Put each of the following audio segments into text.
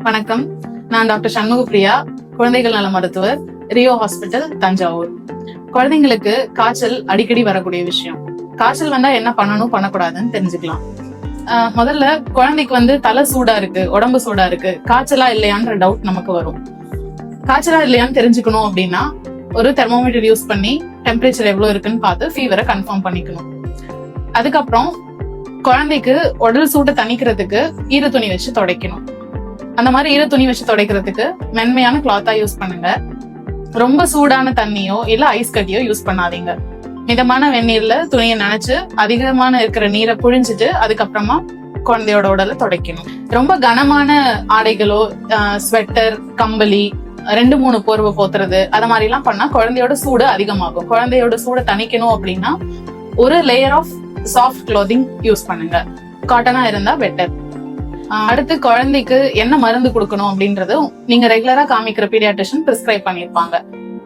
வணக்கம், நான் டாக்டர் சண்முகப்பிரியா, குழந்தைகள் நல மருத்துவர், ரியோ ஹாஸ்பிட்டல், தஞ்சாவூர். குழந்தைங்களுக்கு காய்ச்சல் அடிக்கடி வரக்கூடிய விஷயம். காய்ச்சல் வந்தா என்ன பண்ணணும் பண்ணக்கூடாதுன்னு தெரிஞ்சுக்கலாம். முதல்ல குழந்தைக்கு தலை சூடா இருக்கு, உடம்பு சூடா இருக்கு, காய்ச்சலா இல்லையான்ற டவுட் நமக்கு வரும். காய்ச்சலா இல்லையான்னு தெரிஞ்சுக்கணும் அப்படின்னா ஒரு தெர்மோமீட்டர் யூஸ் பண்ணி டெம்பரேச்சர் எவ்வளவு இருக்குன்னு பார்த்து ஃபீவரை கன்ஃபார்ம் பண்ணிக்கணும். அதுக்கப்புறம் குழந்தைக்கு உடல் சூட்டை தணிக்கிறதுக்கு ஈர துணி வச்சு துடைக்கணும். அந்த மாதிரி ஈர துணி வச்சு துடைக்கிறதுக்கு மென்மையான கிளாத்தா யூஸ் பண்ணுங்க. ரொம்ப சூடான தண்ணியோ இல்ல ஐஸ் கட்டியோ யூஸ் பண்ணாதீங்க. மிதமான வெந்நீர்ல துணியை நனைச்சு அதிகமான இருக்கிற நீரை புழிஞ்சிட்டு அதுக்கப்புறமா குழந்தையோட உடலை துடைக்கணும். ரொம்ப கனமான ஆடைகளோ, ஸ்வெட்டர், கம்பளி, 2-3 போர்வை போத்துறது, அது மாதிரி எல்லாம் பண்ணா குழந்தையோட சூடு அதிகமாகும். குழந்தையோட சூடை தணிக்கணும் அப்படின்னா ஒரு layer of soft clothing use பண்ணுங்க. காட்டனா இருந்தா பெட்டர். அடுத்து குழந்தைக்கு என்ன மருந்து கொடுக்கணும் அப்படின்றது நீங்க ரெகுலரா காமிக்கிற பீடியாட்ரிஷியன் பிரிஸ்கிரைப் பண்ணிருப்பாங்க.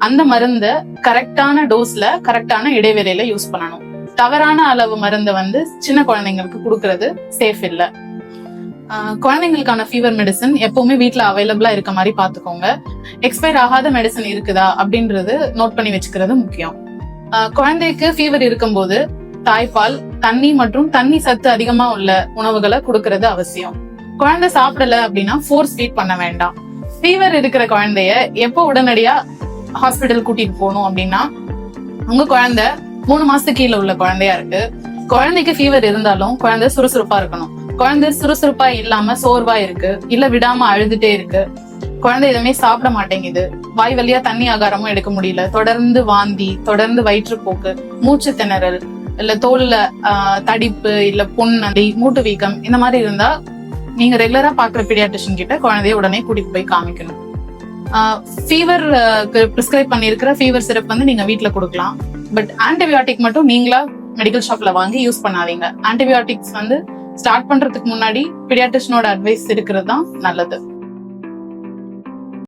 அந்த மருந்தை கரெக்டான டோஸ்ல கரெக்டான இடைவெளியில யூஸ் பண்ணணும். தவறான அளவு மருந்தை சின்ன குழந்தைங்களுக்கு கொடுக்கறது சேஃப் இல்ல. குழந்தைங்களுக்கான ஃபீவர் மெடிசன் எப்பவுமே வீட்டுல அவைலபிளா இருக்க மாதிரி பாத்துக்கோங்க. எக்ஸ்பயர் ஆகாத மெடிசன் இருக்குதா அப்படின்றது நோட் பண்ணி வச்சுக்கிறது முக்கியம். குழந்தைக்கு ஃபீவர் இருக்கும்போது தாய்ப்பால், தண்ணி மற்றும் தண்ணி சத்து அதிகமா உள்ள உணவுகளை கொடுக்கறது அவசியம். குழந்தை சாப்பிடல அப்படின்னா ஃபோர்ஸ் ஃபீட் பண்ண வேண்டாம். ஃபீவர் இருக்கிற குழந்தைய எப்போ உடனடியா ஹாஸ்பிட்டல் கூட்டிட்டு போகணும் அப்படின்னா, உங்க குழந்தை 3 மாசத்துக்கு கீழே உள்ள குழந்தையா இருக்கு. குழந்தைக்கு ஃபீவர் இருந்தாலும் குழந்தை சுறுசுறுப்பா இருக்கணும். குழந்தை சுறுசுறுப்பா இல்லாம சோர்வா இருக்கு, இல்ல விடாம அழுதுட்டே இருக்கு, குழந்தை எதுவுமே சாப்பிட மாட்டேங்குது, வாய் வழியா தண்ணி ஆகாரமும் எடுக்க முடியல, தொடர்ந்து வாந்தி, தொடர்ந்து வயிற்றுப்போக்கு, மூச்சு திணறல், இல்ல தோல்ல தடிப்பு, இல்ல புண்ணடி, மூட்டு வீக்கம், இந்த மாதிரி இருந்தா நீங்க ரெகுலரா பாக்குற பீடியாட்ரிஷியன் கிட்ட குழந்தைய உடனே கூட்டிட்டு போய் காமிக்கணும். ஃபீவர் பிரிஸ்கிரைப் பண்ணிருக்கிற ஃபீவர் சிரப் நீங்க வீட்டுல கொடுக்கலாம். பட் ஆன்டிபயோட்டிக் மட்டும் நீங்களா மெடிக்கல் ஷாப்ல வாங்கி யூஸ் பண்ணாதீங்க. ஆன்டிபயோட்டிக்ஸ் ஸ்டார்ட் பண்றதுக்கு முன்னாடி பீடியாட்ரிஷியனோட அட்வைஸ் இருக்கிறது தான் நல்லது.